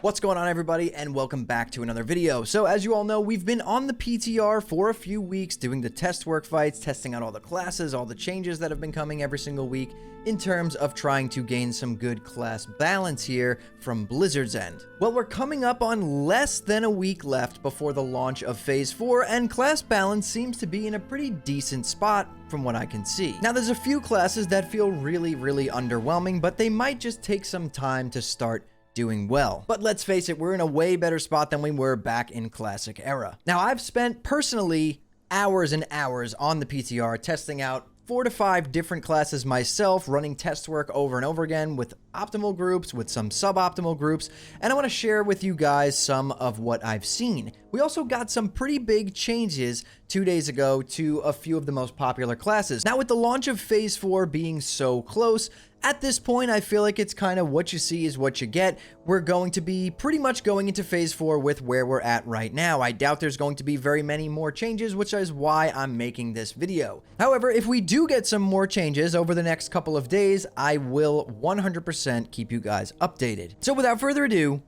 What's going on, everybody, and welcome back to another video. So as you all know, we've been on the PTR for a few weeks doing the test work fights, testing out all the classes, all the changes that have been coming every single week in terms of trying to gain some good class balance here from Blizzard's end. Well, we're coming up on less than a week left before the launch of Phase 4, and class balance seems to be in a pretty decent spot from what I can see. Now, there's a few classes that feel really underwhelming, but they might just take some time to start doing well. But let's face it, we're in a way better spot than we were back in Classic era. Now, I've spent personally hours and hours on the PTR testing out 4 to 5 different classes myself, running test work over and over again with optimal groups, with some suboptimal groups, and I want to share with you guys some of what I've seen. We also got some pretty big changes 2 days ago to a few of the most popular classes. Now, with the launch of Phase 4 being so close, at this point, I feel like it's kind of what you see is what you get. We're going to be pretty much going into Phase 4 with where we're at right now. I doubt there's going to be very many more changes, which is why I'm making this video. However, if we do get some more changes over the next couple of days, I will 100% keep you guys updated. So without further ado,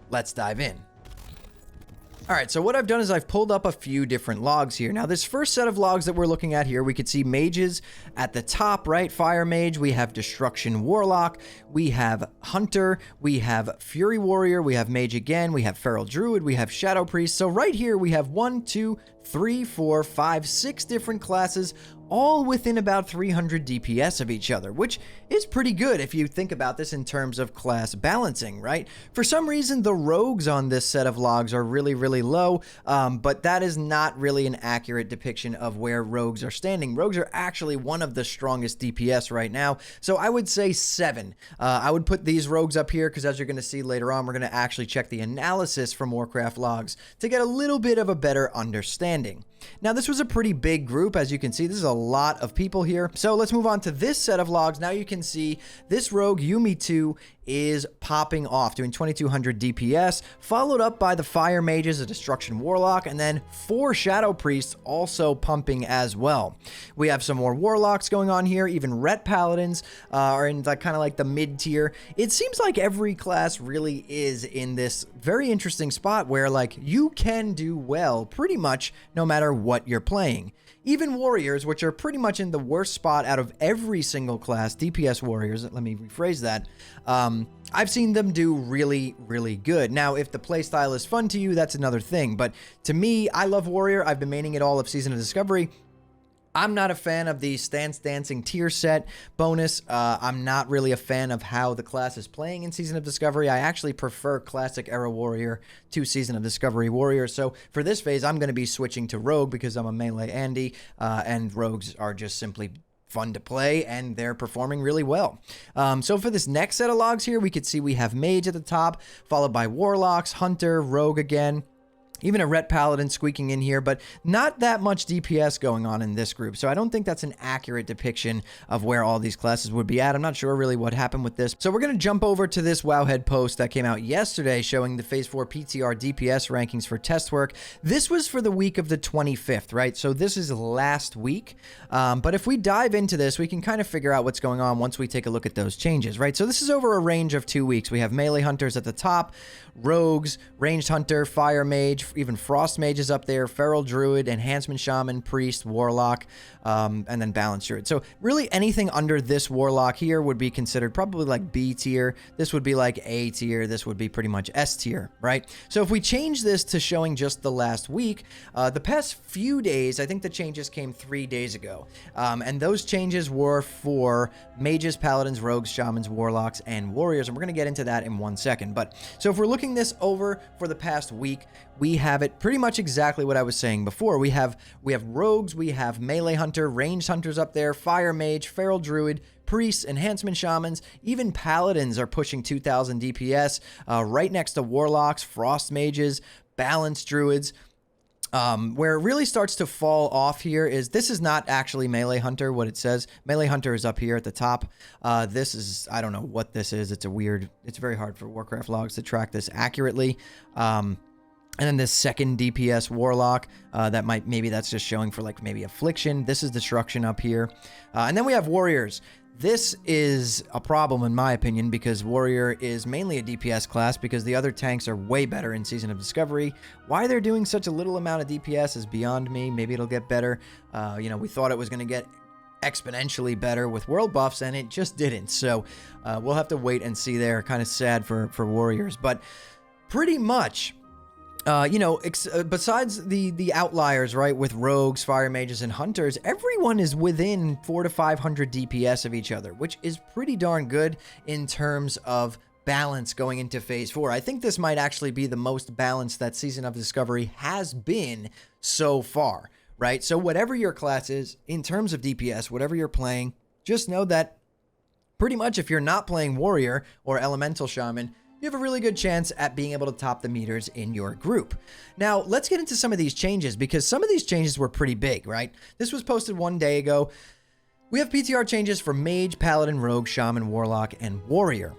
let's dive in. All right, so what I've done is I've pulled up a few different logs here. Now, this first set of logs that we're looking at here, we could see mages at the top, right? Fire Mage, we have Destruction Warlock, we have Hunter, we have Fury Warrior, we have Mage again, we have Feral Druid, we have Shadow Priest. So right here, we have 1, 2, 3, 4, 5, 6 different classes, all within about 300 DPS of each other, which is pretty good if you think about this in terms of class balancing, right? For some reason, the rogues on this set of logs are really low, but that is not really an accurate depiction of where rogues are standing. Rogues are actually one of the strongest DPS right now, so I would say 7. I would put these rogues up here because, as you're going to see later on, we're going to actually check the analysis from Warcraft logs to get a little bit of a better understanding. Now, this was a pretty big group. As you can see, this is a lot of people here. So let's move on to this set of logs. Now you can see this rogue, Yumi 2, is popping off, doing 2200 DPS, followed up by the Fire Mages, a Destruction Warlock, and then 4 Shadow Priests also pumping as well. We have some more Warlocks going on here. Even Ret Paladins are in kind of like the mid-tier. It seems like every class really is in this very interesting spot where like you can do well pretty much no matter what you're playing. Even warriors, which are pretty much in the worst spot out of every single class, DPS warriors, let me rephrase that, I've seen them do really good. Now, if the playstyle is fun to you, that's another thing. But to me, I love warrior. I've been maining it all of Season of Discovery. I'm not a fan of the Stance Dancing tier set bonus. I'm not really a fan of how the class is playing in Season of Discovery. I actually prefer Classic Era Warrior to Season of Discovery Warrior. So for this phase, I'm going to be switching to Rogue because I'm a melee Andy, and Rogues are just simply fun to play, and they're performing really well. So for this next set of logs here, we could see we have Mage at the top, followed by Warlocks, Hunter, Rogue again. Even a Ret Paladin squeaking in here, but not that much DPS going on in this group. So I don't think that's an accurate depiction of where all these classes would be at. I'm not sure really what happened with this. So we're going to jump over to this Wowhead post that came out yesterday showing the Phase 4 PTR DPS rankings for test work. This was for the week of the 25th, right? So this is last week. But if we dive into this, we can kind of figure out what's going on once we take a look at those changes, right? So this is over a range of 2 weeks. We have melee hunters at the top, rogues, ranged hunter, fire mage, even Frost Mage is up there, Feral Druid, Enhancement Shaman, Priest, Warlock, and then Balanced Druid. So really anything under this Warlock here would be considered probably like B tier. This would be like A tier. This would be pretty much S tier, right? So if we change this to showing just the last week, the past few days, I think the changes came 3 days ago. And those changes were for Mages, Paladins, Rogues, Shamans, Warlocks, and Warriors. And we're going to get into that in 1 second. But so if we're looking this over for the past week, we have it pretty much exactly what I was saying before. We have rogues, we have melee hunter, ranged hunters up there, fire mage, feral druid, priests, enhancement shamans, even paladins are pushing 2000 DPS, right next to warlocks, frost mages, balanced druids. Where it really starts to fall off here is this is not actually Melee Hunter, what it says. Melee Hunter is up here at the top. This is, I don't know what this is. It's very hard for Warcraft logs to track this accurately. And then this second DPS Warlock, maybe that's just showing for like maybe Affliction. This is Destruction up here. And then we have Warriors. This is a problem in my opinion because Warrior is mainly a DPS class because the other tanks are way better in Season of Discovery. Why they're doing such a little amount of DPS is beyond me. Maybe it'll get better. We thought it was going to get exponentially better with world buffs, and it just didn't. So we'll have to wait and see there. Kind of sad for Warriors, but pretty much besides the outliers, right, with rogues, fire mages, and hunters, everyone is within 400 to 500 DPS of each other, which is pretty darn good in terms of balance going into Phase 4. I think this might actually be the most balanced that Season of Discovery has been so far, right? So whatever your class is, in terms of DPS, whatever you're playing, just know that pretty much if you're not playing Warrior or Elemental Shaman, you have a really good chance at being able to top the meters in your group. Now, let's get into some of these changes because some of these changes were pretty big, right? This was posted 1 day ago. We have PTR changes for Mage, Paladin, Rogue, Shaman, Warlock, and Warrior.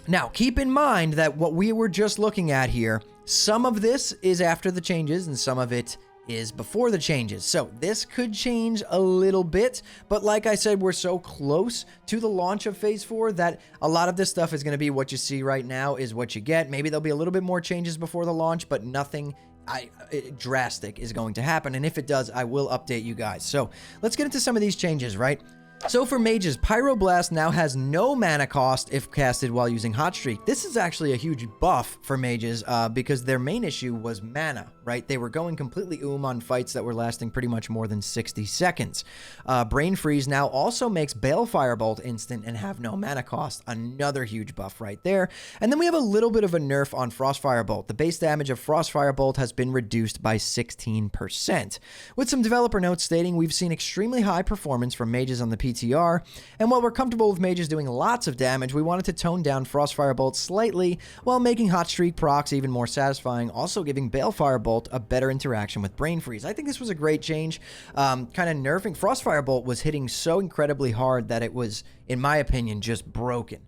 Now, keep in mind that what we were just looking at here, some of this is after the changes and some of it is before the changes. So this could change a little bit, but like I said, we're so close to the launch of Phase 4 that a lot of this stuff is going to be what you see right now is what you get. Maybe there'll be a little bit more changes before the launch, but nothing drastic is going to happen. And if it does, I will update you guys. So let's get into some of these changes, right? So for mages, Pyroblast now has no mana cost if casted while using Hot Streak. This is actually a huge buff for mages because their main issue was mana, right? They were going completely on fights that were lasting pretty much more than 60 seconds. Brain Freeze now also makes Balefire Bolt instant and have no mana cost. Another huge buff right there. And then we have a little bit of a nerf on Frostfire Bolt. The base damage of Frostfire Bolt has been reduced by 16%. With some developer notes stating we've seen extremely high performance from mages on the PTR, and while we're comfortable with mages doing lots of damage, we wanted to tone down Frostfire Bolt slightly while making Hot Streak procs even more satisfying, also giving Balefire Bolt a better interaction with Brain Freeze. I think this was a great change, kind of nerfing. Frostfire Bolt was hitting so incredibly hard that it was, in my opinion, just broken.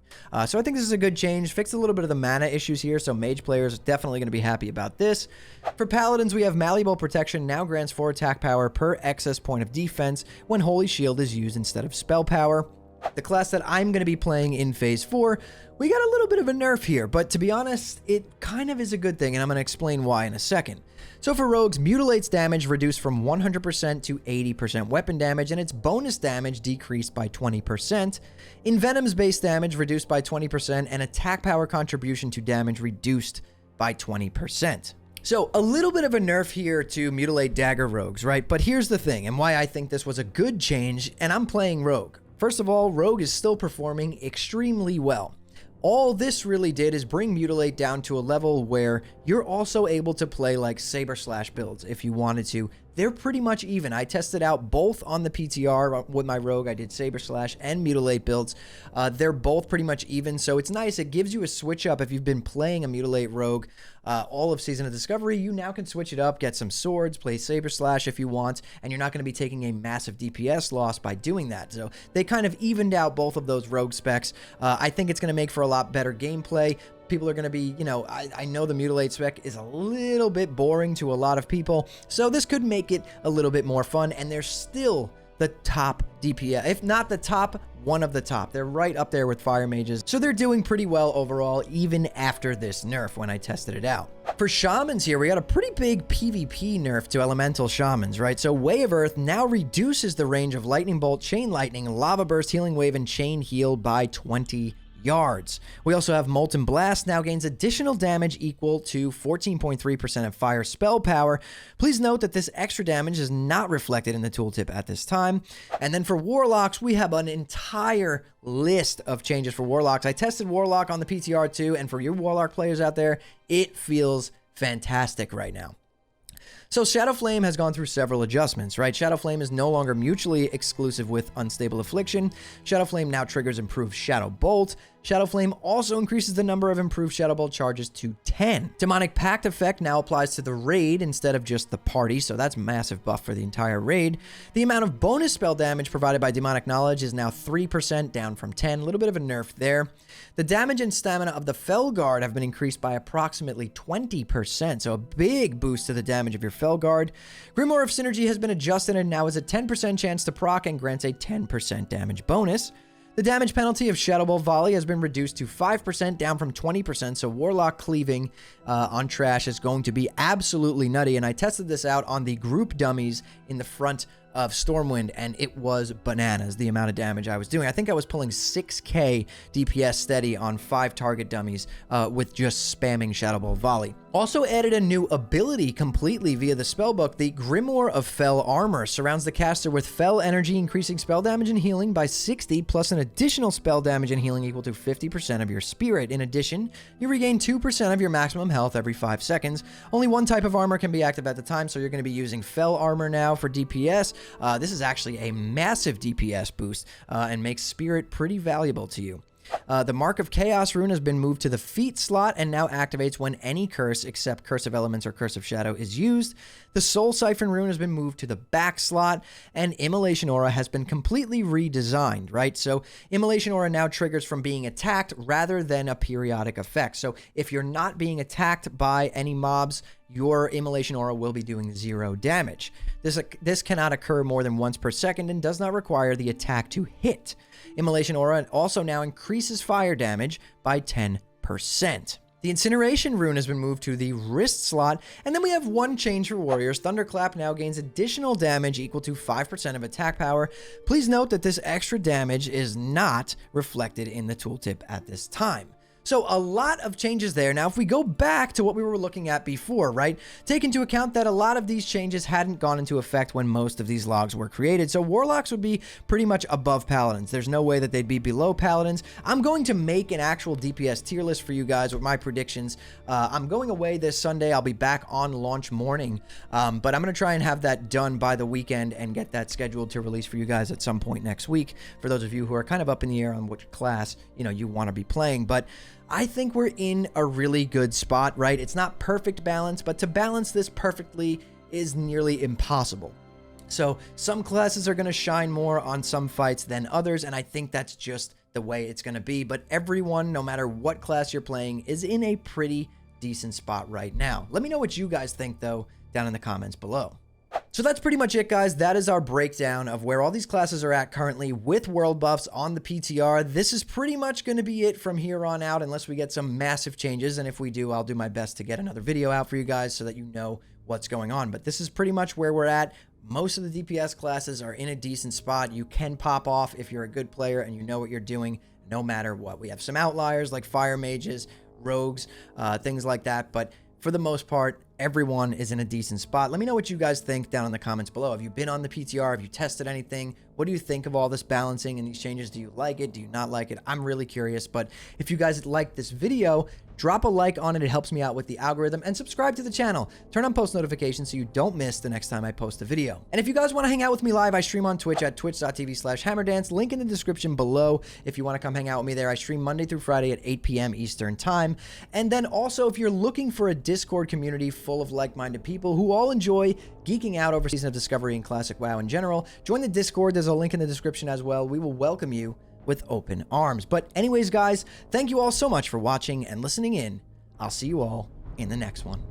So I think this is a good change. Fixed a little bit of the mana issues here, so mage players are definitely going to be happy about this. For paladins, we have Malleable Protection now grants 4 attack power per excess point of defense when Holy Shield is used instead of spell power. The class that I'm going to be playing in Phase 4, we got a little bit of a nerf here, but to be honest, it kind of is a good thing, and I'm going to explain why in a second. So for rogues, Mutilate's damage reduced from 100% to 80% weapon damage, and its bonus damage decreased by 20%. Envenom's base damage reduced by 20%, and attack power contribution to damage reduced by 20%. So a little bit of a nerf here to Mutilate Dagger Rogues, right? But here's the thing, and why I think this was a good change, and I'm playing Rogue. First of all, Rogue is still performing extremely well. All this really did is bring Mutilate down to a level where you're also able to play like Saber Slash builds if you wanted to. They're pretty much even. I tested out both on the PTR with my Rogue. I did Saber Slash and Mutilate builds. They're both pretty much even, so it's nice. It gives you a switch up. If you've been playing a Mutilate Rogue all of Season of Discovery, you now can switch it up, get some swords, play Saber Slash if you want, and you're not going to be taking a massive DPS loss by doing that. So they kind of evened out both of those Rogue specs. I think it's going to make for a lot better gameplay. People are going to be, I know the Mutilate spec is a little bit boring to a lot of people, so this could make it a little bit more fun, and they're still the top DPS, if not the top, one of the top. They're right up there with fire mages, so they're doing pretty well overall, even after this nerf when I tested it out. For shamans here, we got a pretty big PvP nerf to elemental shamans, right? So Way of Earth now reduces the range of Lightning Bolt, Chain Lightning, Lava Burst, Healing Wave, and Chain Heal by 20 yards. We also have Molten Blast now gains additional damage equal to 14.3% of fire spell power. Please note that this extra damage is not reflected in the tooltip at this time. And then for Warlocks, we have an entire list of changes for Warlocks. I tested Warlock on the PTR too, and for you Warlock players out there, it feels fantastic right now. So Shadow Flame has gone through several adjustments, right? Shadow Flame is no longer mutually exclusive with Unstable Affliction. Shadow Flame now triggers improved Shadow Bolt. Shadow Flame also increases the number of improved Shadow Bolt charges to 10. Demonic Pact effect now applies to the raid instead of just the party, so that's a massive buff for the entire raid. The amount of bonus spell damage provided by Demonic Knowledge is now 3%, down from 10. A little bit of a nerf there. The damage and stamina of the Felguard have been increased by approximately 20%, so a big boost to the damage of your Felguard. Grimoire of Synergy has been adjusted and now has a 10% chance to proc and grants a 10% damage bonus. The damage penalty of Shadow Ball Volley has been reduced to 5%, down from 20%, so Warlock cleaving on trash is going to be absolutely nutty, and I tested this out on the group dummies in the front of Stormwind, and it was bananas, the amount of damage I was doing. I think I was pulling 6k DPS steady on 5 target dummies with just spamming Shadow Ball Volley. Also added a new ability completely via the spellbook. The Grimoire of Fell Armor surrounds the caster with Fell energy, increasing spell damage and healing by 60, plus an additional spell damage and healing equal to 50% of your spirit. In addition, you regain 2% of your maximum health every 5 seconds. Only one type of armor can be active at the time, so you're going to be using Fell Armor now for DPS. This is actually a massive DPS boost and makes spirit pretty valuable to you. The Mark of Chaos rune has been moved to the feet slot and now activates when any curse except Curse of Elements or Curse of Shadow is used. The Soul Siphon rune has been moved to the back slot, and Immolation Aura has been completely redesigned, right? So Immolation Aura now triggers from being attacked rather than a periodic effect. So if you're not being attacked by any mobs, your Immolation Aura will be doing 0 damage. This cannot occur more than once per second and does not require the attack to hit. Immolation Aura also now increases fire damage by 10%. The Incineration rune has been moved to the wrist slot, and then we have one change for warriors. Thunderclap now gains additional damage equal to 5% of attack power. Please note that this extra damage is not reflected in the tooltip at this time. So a lot of changes there. Now, if we go back to what we were looking at before, right, take into account that a lot of these changes hadn't gone into effect when most of these logs were created. So Warlocks would be pretty much above Paladins. There's no way that they'd be below Paladins. I'm going to make an actual DPS tier list for you guys with my predictions. I'm going away this Sunday. I'll be back on launch morning, but I'm going to try and have that done by the weekend and get that scheduled to release for you guys at some point next week, for those of you who are kind of up in the air on which class, you want to be playing. But I think we're in a really good spot, right? It's not perfect balance, but to balance this perfectly is nearly impossible. So some classes are going to shine more on some fights than others, and I think that's just the way it's going to be. But everyone, no matter what class you're playing, is in a pretty decent spot right now. Let me know what you guys think, though, down in the comments below. So that's pretty much it, guys. That is our breakdown of where all these classes are at currently with world buffs on the PTR. This is pretty much going to be it from here on out unless we get some massive changes. And if we do, I'll do my best to get another video out for you guys so that you know what's going on. But this is pretty much where we're at. Most of the DPS classes are in a decent spot. You can pop off if you're a good player and you know what you're doing, no matter what. We have some outliers like fire mages, rogues, things like that. But for the most part, everyone is in a decent spot. Let me know what you guys think down in the comments below. Have you been on the PTR? Have you tested anything? What do you think of all this balancing and these changes? Do you like it? Do you not like it? I'm really curious. But if you guys like this video, drop a like on it. It helps me out with the algorithm, and subscribe to the channel. Turn on post notifications so you don't miss the next time I post a video. And if you guys want to hang out with me live, I stream on Twitch at twitch.tv/hammerdance. Link in the description below if you want to come hang out with me there. I stream Monday through Friday at 8 p.m. Eastern time. And then also, if you're looking for a Discord community full of like-minded people who all enjoy geeking out over Season of Discovery and Classic WoW in general, join the Discord. There's a link in the description as well. We will welcome you with open arms. But anyways, guys, thank you all so much for watching and listening in. I'll see you all in the next one.